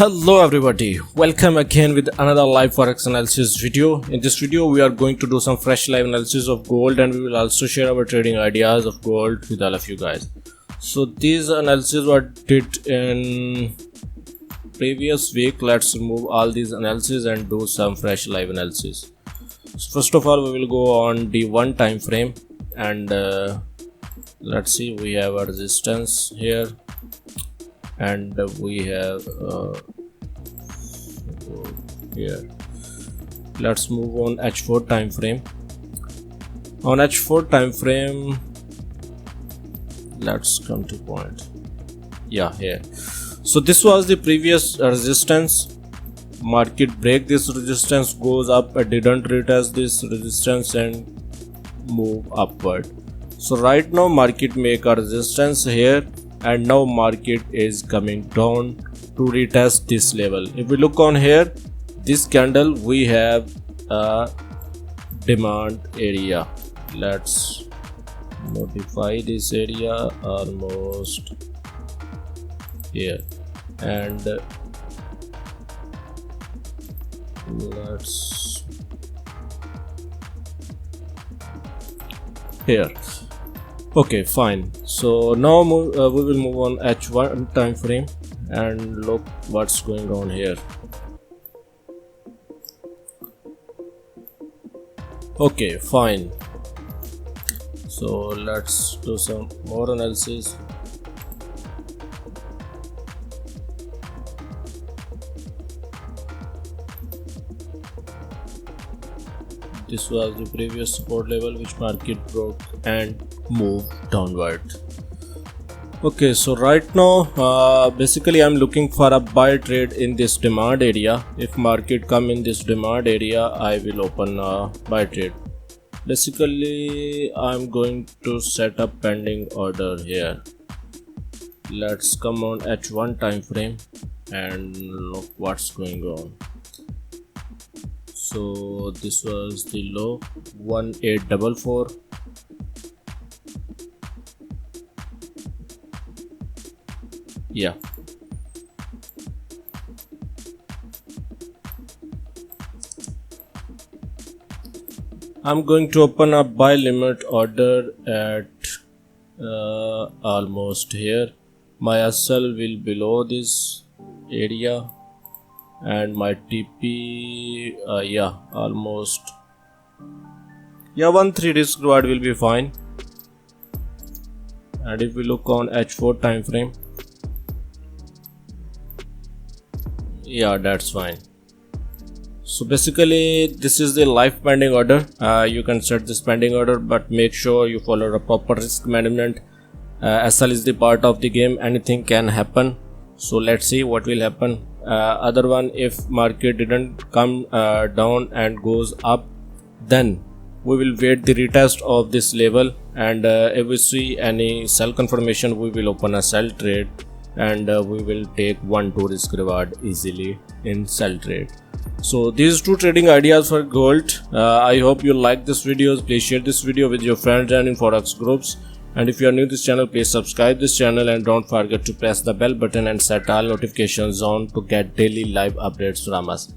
Hello everybody, welcome again with another live forex analysis video. In this video we are going to do some fresh live analysis of gold, and we will also share our trading ideas of gold with all of you guys. So these analysis were did in previous week. Let's remove all these analysis and do some fresh live analysis. So first of all, we will go on the 1 time frame, and let's see, we have a resistance here, and we have here. Let's move on H4 time frame. On H4 time frame, let's come to point. Yeah, here. So this was the previous resistance. Market break this resistance, goes up, and didn't retest this resistance and move upward. So right now market make a resistance here, and now market is coming down to retest this level. If we look on here, this candle, we have a demand area. Let's modify this area almost here, and let's here. Okay, fine. So now we will move on H1 time frame and look what's going on here. Okay, fine. So let's do some more analysis. This was the previous support level which market broke and moved downward. Okay, so right now basically I'm looking for a buy trade in this demand area. If market come in this demand area, I will open a buy trade. Basically I'm going to set up pending order here. Let's come on H1 time frame and look what's going on. So this was the low 1844. Yeah, I'm going to open a buy limit order at almost here. My SL will below this area, and my TP yeah, almost 1-3 risk reward will be fine. And if we look on H4 time frame, yeah, that's fine. So basically this is the live pending order. You can set this pending order, but make sure you follow the proper risk management. SL is the part of the game, anything can happen. So let's see what will happen. Other one, if market didn't come down and goes up, then we will wait the retest of this level, and if we see any sell confirmation, we will open a sell trade, and we will take 1-2 risk reward easily in sell trade. So these two trading ideas for gold. I hope you like this videos. Please share this video with your friends and in forex groups. And if you are new to this channel, please subscribe this channel, and don't forget to press the bell button and set all notifications on to get daily live updates from us.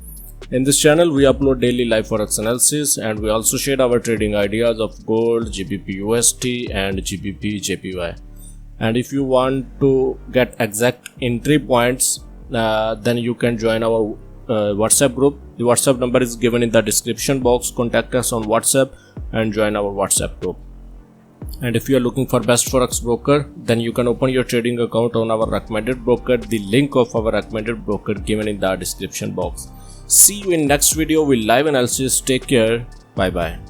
In this channel we upload daily live forex analysis, and we also share our trading ideas of gold, GBP USD and GBP JPY. And if you want to get exact entry points, then you can join our WhatsApp group. The WhatsApp number is given in the description box. Contact us on WhatsApp and join our WhatsApp group. And if you are looking for best forex broker, then you can open your trading account on our recommended broker. The link of our recommended broker given in the description box. See you in next video with live analysis. Take care. Bye bye.